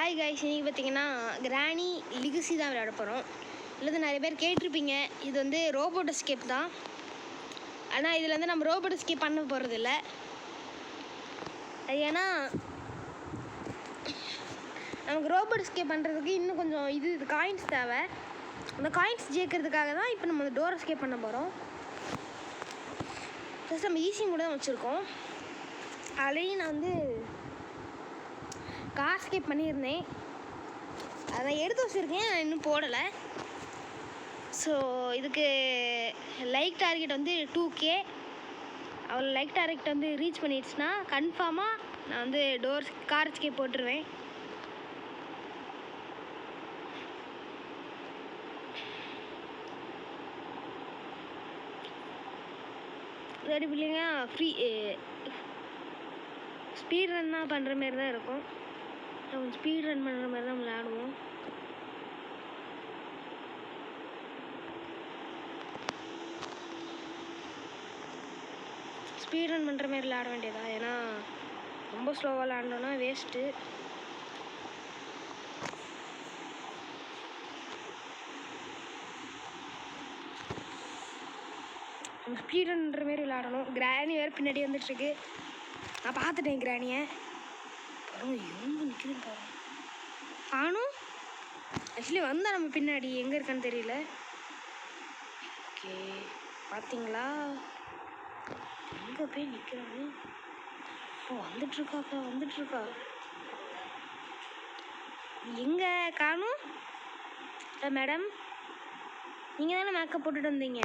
Hi guys, இன்றைக்கி பார்த்தீங்கன்னா கிராணி லிகசி தான் விளையாட போகிறோம். இல்லை நிறைய பேர் கேட்டிருப்பீங்க, இது வந்து ரோபோட் எஸ்கேப் தான். ஆனால் இதில் வந்து நம்ம ரோபோட் எஸ்கேப் பண்ண போகிறதில்ல. ஏன்னா நமக்கு ரோபோட் எஸ்கேப் பண்ணுறதுக்கு இன்னும் கொஞ்சம் இது காயின்ஸ் தேவை. அந்த காயின்ஸ் ஜெயிக்கிறதுக்காக தான் இப்போ நம்ம டோர் எஸ்கேப் பண்ண போகிறோம். ஃபஸ்ட் நம்ம ஈஸி மூட தான் வச்சுருக்கோம். அதுலேயும் நான் வந்து கார் எஸ்கேப் பண்ணியிருந்தேன், அதை எடுத்து வச்சுருக்கேன், இன்னும் போடலை. ஸோ இதுக்கு லைக் டார்கெட் வந்து 2K. அவ்வளோ லைக் டார்கெட் வந்து ரீச் பண்ணிடுச்சுன்னா கன்ஃபார்மாக நான் வந்து கார் எஸ்கேப் போட்டுருவேன். சரி பிள்ளைங்க, ஃப்ரீ ஸ்பீட் ரன் தான் பண்ணுற மாரி தான் இருக்கும். கொஞ்சம் ஸ்பீட் ரன் பண்ணுற மாதிரி தான் விளையாடுவோம். ஸ்பீட் ரன் பண்ணுற மாதிரி விளையாட வேண்டியதா, ஏன்னா ரொம்ப ஸ்லோவாக விளையாண்டோன்னா வேஸ்ட்டு. நம்ம ஸ்பீட் ரன் பண்ணுற மாதிரி விளையாடணும். கிராணி வேறு பின்னாடி வந்துட்டுருக்கு. நான் பார்த்துட்டேன் கிராணியை. எங்கே நிற்குதுன்னு பாருங்க. காணும். ஆக்சுவலி வந்தால் நம்ம பின்னாடி எங்கே இருக்கான்னு தெரியல. ஓகே, பார்த்தீங்களா எங்கே போய் நிற்கிறாங்க? ஓ, வந்துட்டுருக்காக்கா, வந்துட்டுருக்கா. எங்கே காணும்? மேடம், நீங்கள் தானே மேக்கப் போட்டுட்டு வந்தீங்க.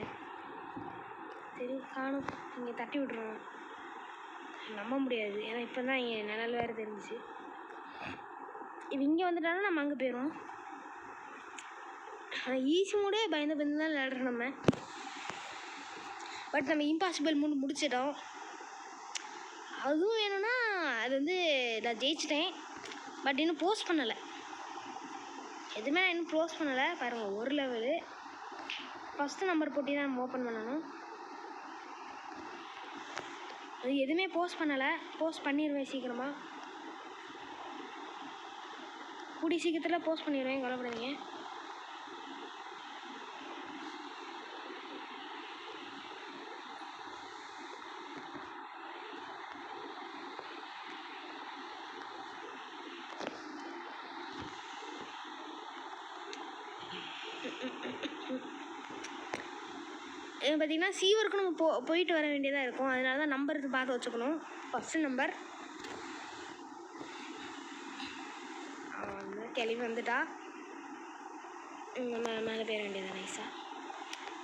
சரி, காணும். நீங்கள் தட்டி விட்ருவோம். நம்ப முடியாது, ஏன்னா இப்போ தான் இங்கே நிழல் வேறு தெரிஞ்சிச்சு. இப்போ இங்கே வந்துட்டாலும் நம்ம அங்கே போயிடுவோம். ஆனால் ஈஸி மூடே பயந்து தான் விளையாடுறோம் நம்ம. பட் நம்ம இம்பாசிபிள் மூணு முடிச்சிட்டோம். அதுவும் வேணும்னா அது வந்து நான் ஜெயிச்சிட்டேன். பட் இன்னும் போஸ்ட் பண்ணலை. எதுவுமே நான் இன்னும் போஸ்ட் பண்ணலை. பாருங்கள், ஒரு லெவலு ஃபஸ்ட்டு நம்பர் போட்டி தான் நம்ம ஓப்பன் பண்ணணும். அது எதுவுமே போஸ்ட் பண்ணலை. போஸ்ட் பண்ணிடுவேன் சீக்கிரமாக. கூடி சீக்கிரத்தில் போஸ்ட் பண்ணிடுவேன், கவலைப்படாதீங்க. பார்த்தீங்கன்னா சீவருக்கு நம்ம போயிட்டு வர வேண்டியதாக இருக்கும். அதனால தான் நம்பர் பார்த்து வச்சுக்கணும். ஃபஸ்ட்டு நம்பர் கிளம்பி வந்துட்டா மேலே போயிட வேண்டியதான்.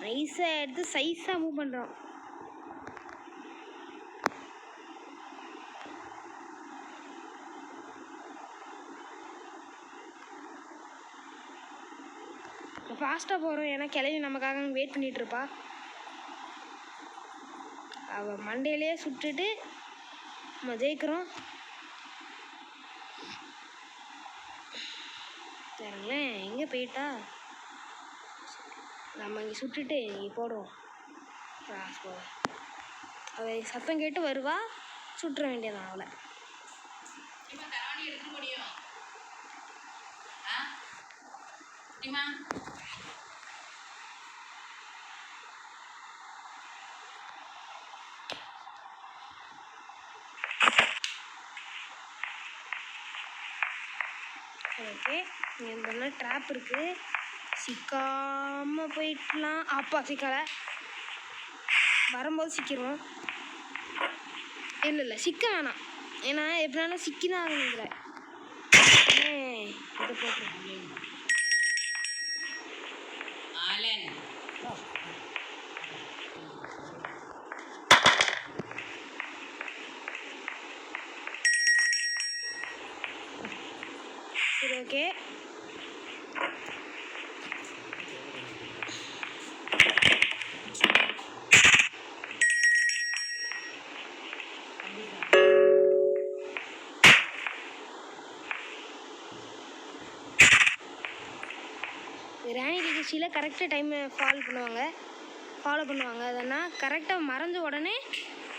நைஸாக எடுத்து சைஸாக மூவ் பண்ணுறோம். ஃபாஸ்ட்டாக போகிறோம், ஏன்னா கிளம்பி நமக்காக வெயிட் பண்ணிகிட்ருப்பா. அவள் மண்டையிலே சுட்டுட்டு நம்ம ஜெயிக்கிறோம். பாருங்களேன், எங்கே போயிட்டா. நம்ம இங்கே சுட்டுட்டு இங்கே போடுவோம். கிராஸ் போட அவள் சத்தம் கேட்டு வருவா, சுட்டுற வேண்டியதான் அவளை. ஓகே, இங்கே இந்த ட்ராப் இருக்குது, சிக்காமல் போயிடலாம். அப்பா சிக்கலை, வரும்போது சிக்கிடுவோம். இல்லை சிக்க வேணாம், ஏன்னா எப்படினாலும் சிக்கி தான் ஆகணுங்கிற. இதை போட்டுருக்கேன். சரி, ஓகே. கிராணி லிகசியில் கரெக்டாக டைமை ஃபாலோ பண்ணுவாங்க. அதனால் கரெக்டாக மறைஞ்ச உடனே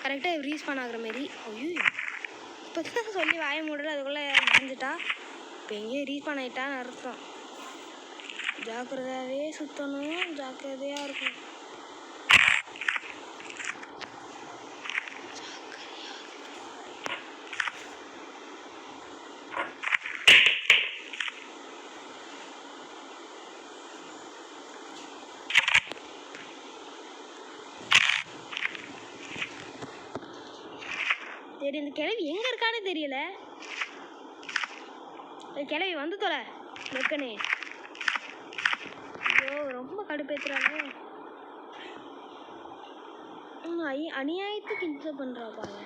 கரெக்டாக ரீஸ்பான் ஆகுற மாரி. ஐயோ, இப்போ தான் சொல்லி வாய மூடல, அதுக்குள்ளே மறைஞ்சிட்டா. இப்போ எங்கேயும் ரீஃபண்ட் ஆகிட்டான்னு அர்த்தம். ஜாக்கிரதையாகவே சுற்றணும், ஜாக்கிரதையாக இருக்கும். சரி, இந்த கிழவி எங்கே இருக்கானே தெரியல. கிழவி வந்து தொலை வெக்கனே. ஐயோ ரொம்ப கடுப்பேற்றுறானே. அநியாயத்துக்கு இன்சல்ட் பண்ணுறா பாருங்க.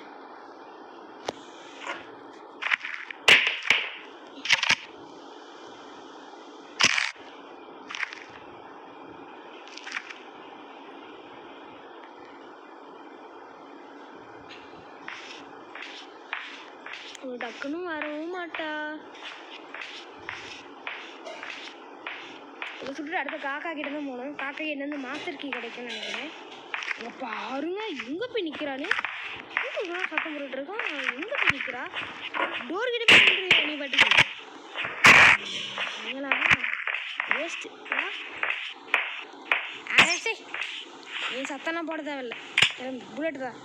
டக்குன்னு வரவும் மாட்டா. இதை சுட்டு அடுத்த காக்கா கிட்ட தான் போகணும். காக்கா கிட்ட இருந்து மாஸ்டர் கீ கிடைக்கும்னு நினைக்கிறேன். அங்கே பாருங்க எங்கே போய் நிற்கிறானே. சத்தம் போட்டுட்டு இருக்கான். எங்கே போய் நிற்கிறா? டோர் கிட்ட போய் நிற்கிறீங்க நீ பாட்டுக்கு. வேஸ்ட். நீ சத்தம்லாம் போட தேவையில்லை. புல்லட் தான்.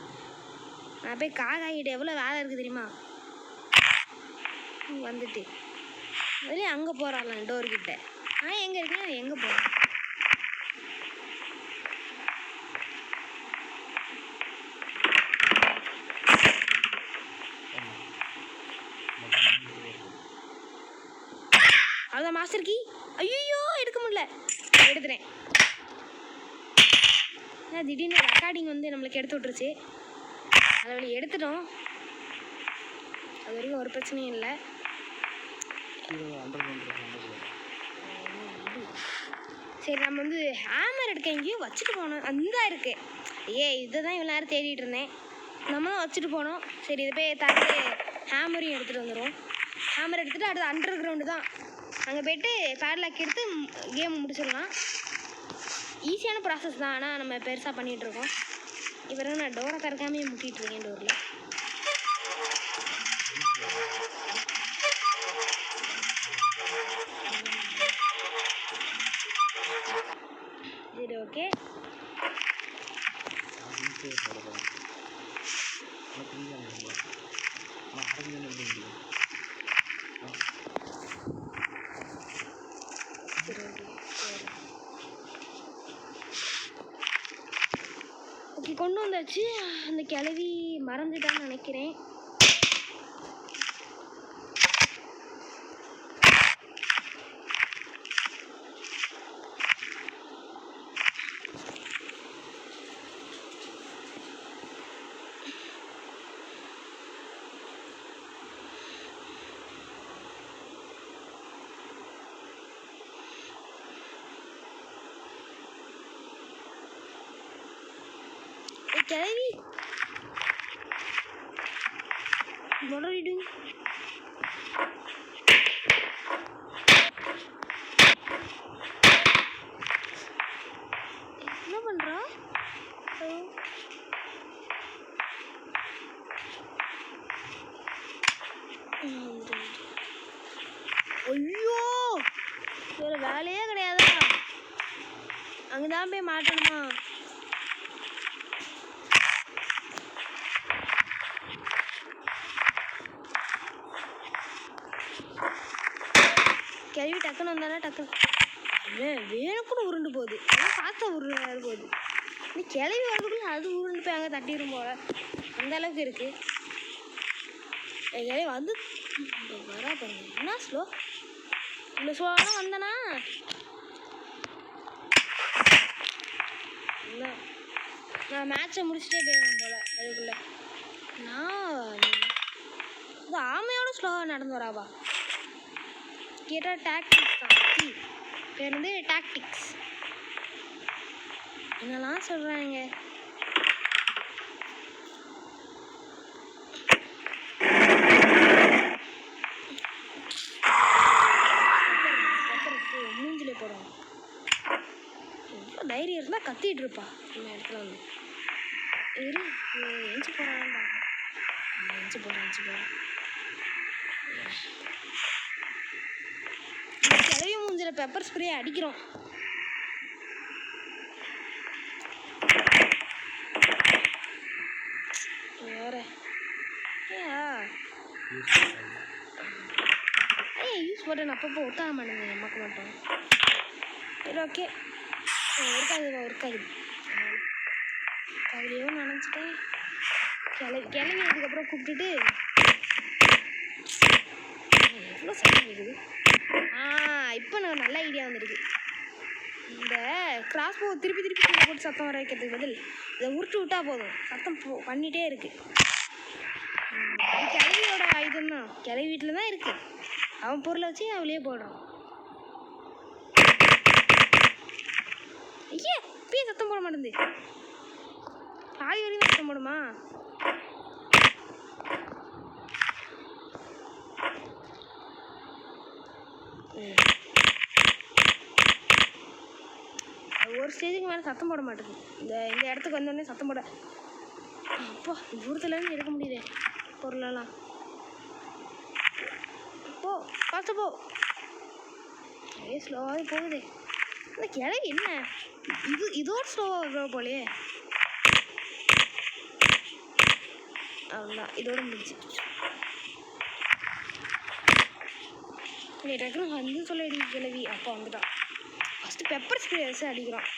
நான் போய் காக்கா கிட்ட எவ்வளோ வேலை இருக்குது தெரியுமா? வந்துட்டு அதுலேயும் அங்கே போகிறான் டோர்கிட்ட. எங்கே இருக்கேன் எங்கே போகிறேன்? அவ்வளோதான் மாஸ்டர் கீ. ஐயோ எடுக்க முடியல. எடுத்துறேன். திடீர்னு ரெக்கார்டிங் வந்து நம்மளுக்கு எடுத்து விட்டுருச்சு. அதை வழி எடுத்துட்டோம். அது வரைக்கும் ஒரு பிரச்சனையும் இல்லை. சரி, நம்ம வந்து ஹேமர் எடுக்க எங்கேயும் வச்சுட்டு போனோம். அந்த இருக்கு. இதை தான் இவ்வளோ நேரம் தேடிட்டு இருந்தேன். நம்ம தான் வச்சுட்டு போனோம். சரி, இதை போய் தாண்டி ஹேமரையும் எடுத்துகிட்டு வந்துடும். ஹேமர் எடுத்துகிட்டு அடுத்து அண்டர் கிரவுண்டு தான். அங்கே போய்ட்டு பேட்லாக் எடுத்து கேம் முடிச்சிடலாம். ஈஸியான ப்ராசஸ் தான். ஆனால் நம்ம பெருசாக பண்ணிகிட்ருக்கோம். இப்போ நான் டோரை திறக்காமே முட்டிகிட்ருக்கேன். டோரில் சரி, ஓகே. ஓகே, கொண்டு வந்தாச்சு. அந்த கிழவி மறந்துட்டான்னு நினைக்கிறேன். கிழவி, what are you doing? என்ன பண்றா? ஐயோ, வேற வேலையே கிடையாதா? அங்கதான் போய் மாட்டணுமா? கிழவி டக்குன்னு வந்தாலும் டக்குன்னு வேணுக்குன்னு உருண்டு போகுது. அதான் பார்த்தா உருண்டு போகுது. நீ கிளவி வரதுக்குள்ள அது உருண்டு போய் அங்கே தட்டிடும் போல. அந்த அளவுக்கு இருக்கு. கிளவி வந்து வரா பாருங்க. என்ன ஸ்லோ? இந்த ஸ்லோலாம் வந்தனா இல்லை, நான் மேட்சை முடிச்சுட்டே போயிடுவேன் போல. அதுக்குள்ள நான் இந்த ஆமையோட ஸ்லோவாக நடந்து வராவா? கேட்டால் டாக்டிக்ஸ் தான். பேர் வந்து டாக்டிக்ஸ். என்னெல்லாம் சொல்கிறாங்க. மூஞ்சிலே போடுவாங்க. எவ்வளோ தைரியம் இருந்தால் கத்திட்டு இருப்பா இந்த இடத்துல வந்து. எஞ்சி போகிறான்டா. எஞ்சி போகிறேன். இதில் பெப்பர் ஸ்ப்ரே அடிக்கிறோம். வேற யூஸ் பட்டன் அப்பப்போ ஒட்டாக மாட்டேங்குது நமக்கு மட்டும். சரி ஓகே, இருக்காது அதுலேயோ நினச்சிட்டேன். கிளம்பி அதுக்கப்புறம் கூப்பிட்டுட்டு எவ்வளோ சத்தம் இருக்குது. இப்போ எனக்கு நல்ல ஐடியா வந்துருக்கு. இந்த கிராஸ்போ திருப்பி கீழே போட்டு சத்தம் வர வைக்கிறதுக்கு பதில் இதை உருட்டு விட்டா போதும், சத்தம் பண்ணிகிட்டே இருக்கு. கிளவியோட ஆயுதம் தான், கிளவி வீட்டில் தான் இருக்குது. அவன் பொருளை வச்சு அவளையே போடுறான். ஐயே இப்பயே சத்தம் போட மாட்டேங்குது. பாதி வரைக்கும் சத்தம் போடுமா? ஒரு ஸ்டேஜுக்கு மேலே சத்தம் போட மாட்டேங்குது. இந்த இடத்துக்கு வந்தோடனே சத்தம் போட அப்பா தூரத்துலேருந்து எடுக்க முடியுது பொருளெல்லாம். போ பார்த்து போ. ஸ்லோவாகவே போகுது இந்த கிளவி. என்ன இதோட ஸ்லோவாக போலையே. அவ்வளோதான், இதோட முடிச்சு. டக்குனு வந்து சொல்ல அடி கிளவி. அப்போ வந்துட்டான். ஃபஸ்ட்டு பெப்பர் ஸ்ப்ரே வச்சு அடிக்கிறான்.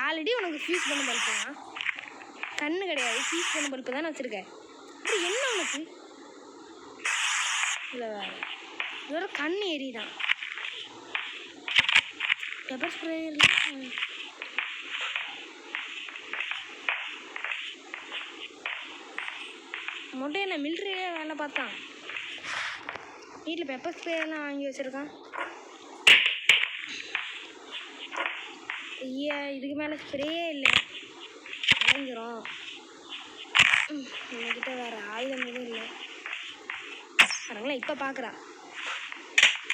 ஆல்ரெடி உனக்கு ஃபியூஸ் பண்ண பல்பு தான், கண்ணு கிடையாது, ஃபியூஸ் பண்ண பல்பு தானே வச்சுருக்கேன். அப்புறம் என்ன உனக்கு? இல்லை வேறு இதோட கண் எரிதான். பெப்பர் ஸ்ப்ரே மொட்டை என்ன மிலிட்ரியிலே வேலை பார்த்தான். வீட்டில் பெப்பர் ஸ்ப்ரே எல்லாம் வாங்கி வச்சுருக்கான். ஐயா இதுக்கு மேலே ஸ்ப்ரேயே இல்லை, வாங்கிக்கிறோம். என்கிட்ட வேறு ஆயுதம் எதுவும் இல்லை. அதனால இப்போ பார்க்குறா.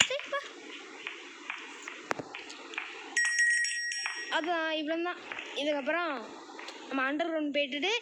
சரிப்பா, அதுதான் இவ்வளோ தான். இதுக்கப்புறம் நம்ம அண்டர் கிரவுண்ட் போயிட்டுட்டு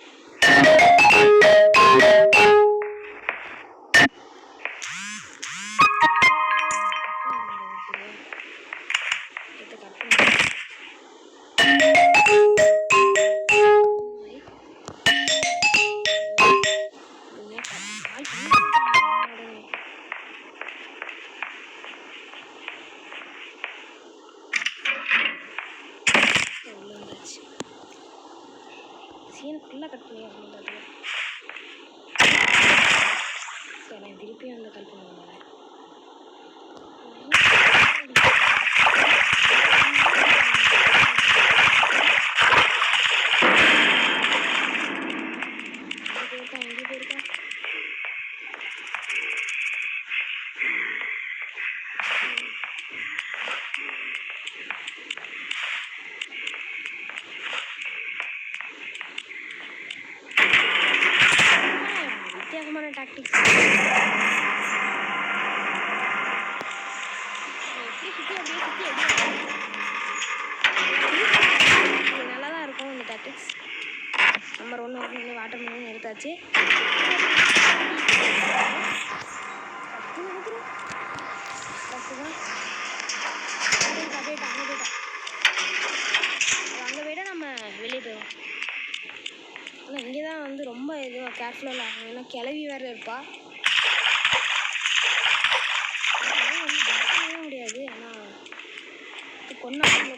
சீன் ஃபுல்லாக கட் பண்ணி அப்படின்றது. சரி நான் திருப்பியும் வந்து கட் பண்ணுவேன். எங்கே போயிருக்கா? வித்தியாசமான டாக்டிக்ஸ். நல்லா தான் இருக்கும் இந்த டாக்டிக்ஸ். நம்பர் 1 வாட்டர் மெலன் எடுத்தாச்சு. அங்கே விட நம்ம வெளியே போயிடும். ஆனால் இங்கே தான் வந்து ரொம்ப இதுவாக கேர்ஃபுல்லாக ஆகும். ஏன்னா கிளவி வேறு இருப்பா. வந்து பண்ணவே முடியாது. ஆனால்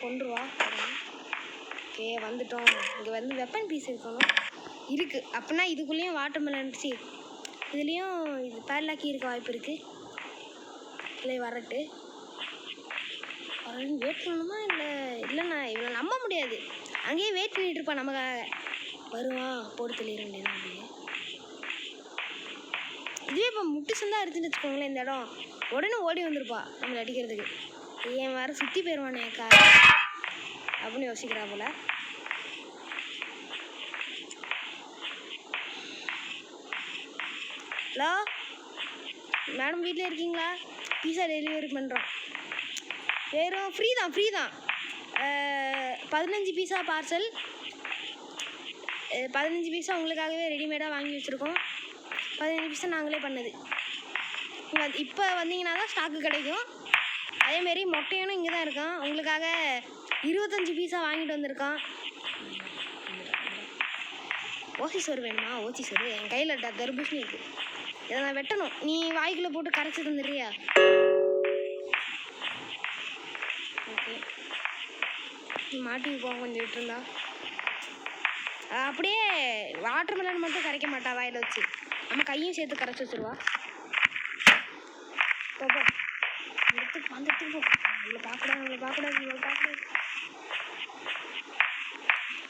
கொண்டுருவா. ஓகே வந்துட்டோம். இங்கே வந்து வெப்பன் பீஸ் இருக்கணும் இருக்குது. அப்படின்னா இதுக்குள்ளேயும் வாட்டர் மெலன் இருந்துச்சு, இதுலேயும் இது பேர்லாக்கி இருக்க வாய்ப்பு இருக்குது. இல்லை வரட்டு வெயிட் பண்ணணுமா? இல்லைண்ணா இவ்வளோ நம்ப முடியாது. அங்கேயே வெயிட் பண்ணிகிட்டு இருப்பான் நமக்காக. வருவான் போட்டு தெளிய வேண்டியதான் அப்படின்னு. இதுவே இப்போ முட்டு சந்தா எடுத்துன்னு வச்சுக்கோங்களேன், இந்த இடம் உடனே ஓடி வந்துருப்பா நம்மளை அடிக்கிறதுக்கு. ஏன் வேறு சுற்றி போயிடுவானே கார் அப்படின்னு யோசிக்கிறா போல. ஹலோ மேடம், வீட்டில் இருக்கீங்களா? பீஸா டெலிவரி பண்ணுறோம். வெறும் ஃப்ரீ தான் 15 பீஸா பார்சல். 15 பீஸா உங்களுக்காகவே ரெடிமேடாக வாங்கி வச்சுருக்கோம். 15 பீஸை நாங்களே பண்ணது. இப்போ வந்தீங்கன்னா தான் ஸ்டாக்கு கிடைக்கும். அதேமாரி மொட்டையனும் இங்கே தான் இருக்கான். உங்களுக்காக 25 பீஸாக வாங்கிட்டு வந்திருக்கான். ஓசி சோறு வேணுமா? ஓசி சோறு என் கையில் தர்பூசணி இருக்குது. இதை நான் வெட்டணும். நீ வாய்க்குள்ளே போட்டு கரைச்சி தந்துடுறியா? ஓகே, நீ மாட்டிக்கு போக கொஞ்சம் விட்டுருந்தா. அப்படியே வாட்டர் மெலன் மட்டும் கரைக்க மாட்டா வாயில் வச்சு, நம்ம கையும் சேர்த்து கரைச்சி வச்சுருவா. போப்போ இடத்துக்கு அந்த இடத்துக்கு போ. இவ்வளோ பார்க்கக்கூடாது, இவ்வளோ பார்க்கக்கூடாது, இவ்வளோ பார்க்கக்கூடாது.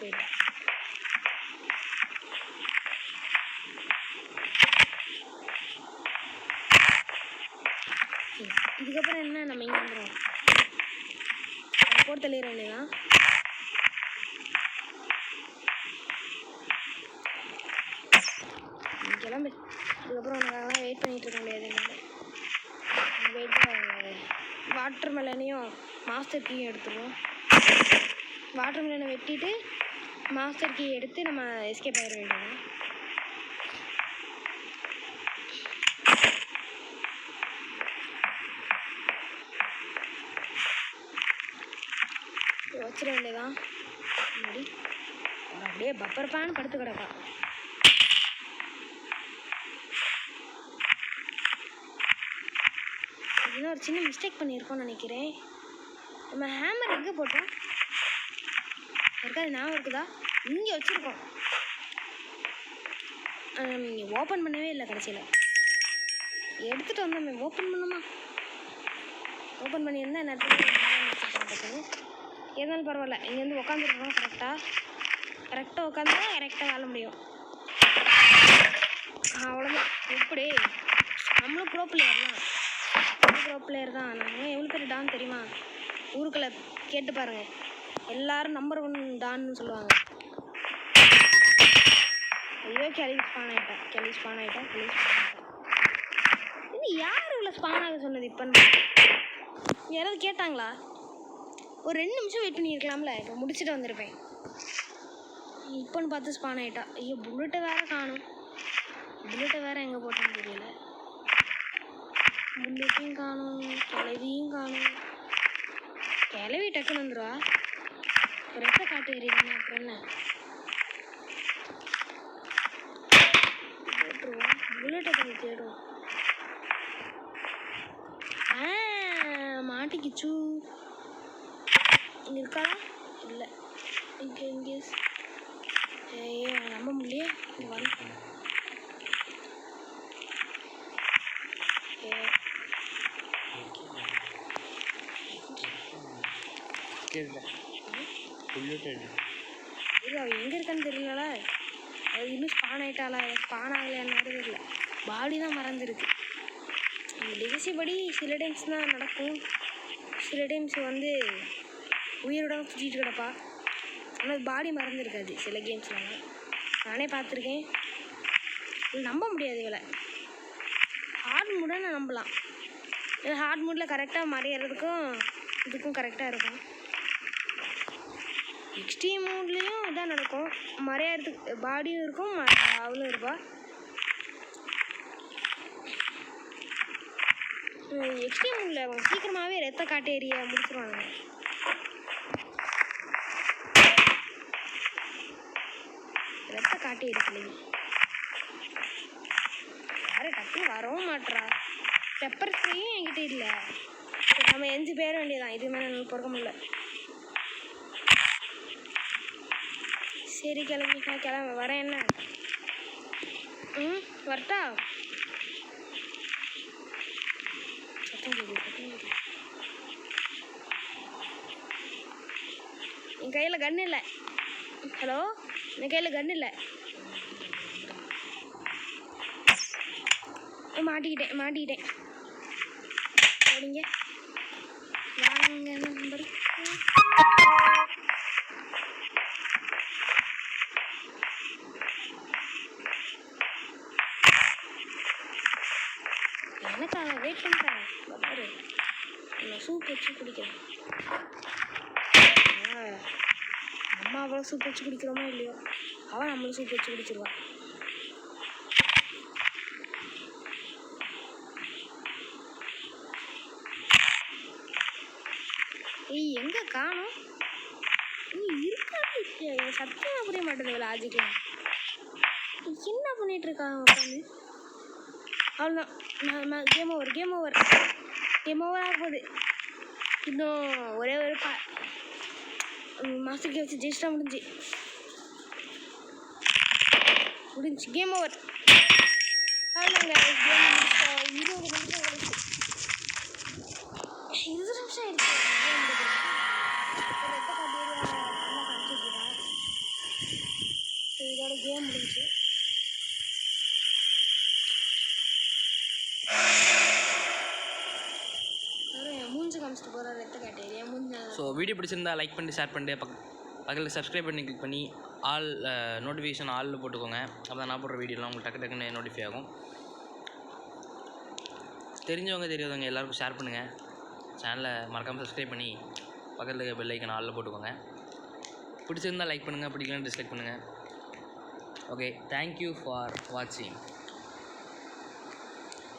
போயிட்டா. இதுக்கப்புறம் என்ன, நம்ம இங்கே வந்துடுவோம். போட்டு தள்ளிடுறோம் இல்லையா? கிளம்பு. இதுக்கப்புறம் உனக்காக வெயிட் பண்ணிகிட்டு இருக்க முடியாது. வெயிட் வாட்டர் மெலனையும் மாஸ்டர் கீயும் எடுத்துருவோம். வாட்டர் மெலனை வெட்டிட்டு மாஸ்டர் கீ எடுத்து நம்ம எஸ்கேப் ஆகிட வேண்டியது. வச்சிட வேண்டியதான். முன்னாடி அப்படியே பப்பர் பேன் படுத்து கிடக்கா. இன்னும் ஒரு சின்ன மிஸ்டேக் பண்ணியிருக்கோம்னு நினைக்கிறேன். நம்ம ஹேமர் எங்கே போட்டோம்? இருக்காது, ஞாபகம் இருக்குதா? இங்கே வச்சுருக்கோம். நீங்கள் ஓப்பன் பண்ணவே இல்லை. கடைசியில் எடுத்துகிட்டு வந்தோமே, ஓப்பன் பண்ணுமா? ஓப்பன் பண்ணியிருந்தா என்ன எதுனாலும் பரவாயில்ல. இங்கேருந்து உட்காந்துருக்கோம். கரெக்டாக உட்காந்தா கரெக்டாக வாழ முடியும். அவ்வளோதான். எப்படி நம்மளும் ப்ரோ பிளேயர் தான். நம்ம எவ்வளோ பேர் டான் தெரியுமா? ஊருக்குள்ள கேட்டு பாருங்கள், எல்லாரும் நம்பர் 1 டான்னு சொல்லுவாங்க. ஐயோ, கிளவி ஸ்பான் ஆகிட்டேன். இது யார் இவ்வளோ ஸ்பான் ஆக சொன்னது? இப்போன்னு யாராவது கேட்டாங்களா? ஒரு 2 நிமிஷம் வெயிட் பண்ணியிருக்கலாம்ல. இப்போ முடிச்சுட்டு வந்திருப்பேன். இப்போன்னு பார்த்து ஸ்பான் ஆகிட்டா. ஐயோ, புல்லட்டை வேறு காணும். புல்லட்டை வேறு எங்கே போட்டேன்னு தெரியல. புல்லட்டையும் காணும், கிளவியும் காணும். கிளவி டக்குன்னு வந்துடுவா. ரெட்டை காட்டு எறியுங்க. அப்புறம் என்ன போட்டுருவோம். புல்லட்டை கொஞ்சம் தேடுவோம். மாட்டிக்கிச்சு. இங்கே இருக்காளா? இல்லை. இங்கே ஐயோ, நம்ப முடியலையே. இங்கே வந்து இல்லை, அவள் எங்கே இருக்கான்னு தெரியல. அது இன்னும் ஸ்பான் ஆகிட்டாளா? ஸ்பான் ஆகலையான்னு தெரியல. பாடி தான் மறந்துருக்கு. இந்த லெகசி படி சில டைம்ஸ் தான் நடக்கும். சில டைம்ஸ் வந்து உயிரோட சுற்றிட்டு கிடப்பா. ஆனால் பாடி மறந்துருக்காது சில கேம்ஸ்லாம். நானே பார்த்துருக்கேன். நம்ப முடியாது இவளை. ஹார்ட் மூடாக நான் நம்பலாம். ஹார்ட் மூடில் கரெக்டாக மறையிறதுக்கும் இதுக்கும் கரெக்டாக இருக்கும். எக்ஸ்ட்ரீம் மூட்லேயும் இதான் நடக்கும். மறையறதுக்கு பாடியும் இருக்கும், அவளும் இருப்பாள். எக்ஸ்ட்ரீம் மூடில் அவங்க சீக்கிரமாகவே ரத்த காட்டு ஏரியா முடிச்சிருவாங்க. ரத்த காட்டு ஏரிக்கலைங்க யாரும் டக்குன்னு வரவும் மாட்டுறா. பெப்பர் ஸ்ப்ரேயும் என்கிட்ட இல்லை. நம்ம 5 பேர வேண்டியதான். இது மேலே எனக்கு பொறுக்க முடியல. சரி, கிளம்பி வரேன். என்ன வரட்டா? என் கையில் கன் இல்லை. ஹலோ, என் கையில் கன் இல்லை. மாட்டிக்கிட்டேன். போடிங்க வாங்க. நம்பர் எனக்காக வெயிட் பண்ணுறேன். பாரு, நான் சூப் வச்சு குடிக்கிறேன். அம்மா அவ்வளோ சூப் வச்சு குடிக்கிறோமோ இல்லையோ, அவன் நம்மளும் சூப் வச்சு குடிச்சிருவா. ஏய் எங்கே காணும் இருக்காது சத்தியமாக புரிய மாட்டேங்குது லாஜிக்கலாம். என்ன பண்ணிட்டு இருக்காங்க உட்காந்து? அவ்வளோதான், game over game over game over ஆக போகுது. இன்னும் ஒரே ஒரு மாஸ்டருக்கு வச்சு ஜெயிச்சிட்டா முடிஞ்சு கேம் ஓவர். அவ்வளோங்க கேம் முடிச்சிட்டோம். 20 நிமிஷம் கழிச்சு 20 நிமிஷம் ஆயிடுச்சு கேம் முடிக்கிறேன். இதோட கேம் முடிஞ்சு மூஞ்சி காமிச்சிட்டு போகிற ரத்த காட்டேரியா மூஞ்சி. ஸோ வீடியோ பிடிச்சிருந்தா லைக் பண்ணிட்டு ஷேர் பண்ணிட்டு பக்கத்தில் சப்ஸ்கிரைப் பண்ணி கிளிக் பண்ணி ஆல் நோட்டிஃபிகேஷன் ஆலில் போட்டுக்கோங்க. அப்போ தான் நான் போடுற வீடியோலாம் உங்களுக்கு டக்கு டக்குன்னு நோட்டிஃபை ஆகும். தெரிஞ்சவங்க தெரியாதவங்க எல்லாருக்கும் ஷேர் பண்ணுங்கள். சேனலை மறக்காமல் சப்ஸ்கிரைப் பண்ணி பக்கத்தில் இருக்க பெல் ஐக்கன் ஆலில் போட்டுக்கோங்க. பிடிச்சிருந்தால் லைக் பண்ணுங்கள், பிடிக்கலன்னு டிஸ்லைக் பண்ணுங்கள். ஓகே, தேங்க்யூ ஃபார் வாட்சிங்.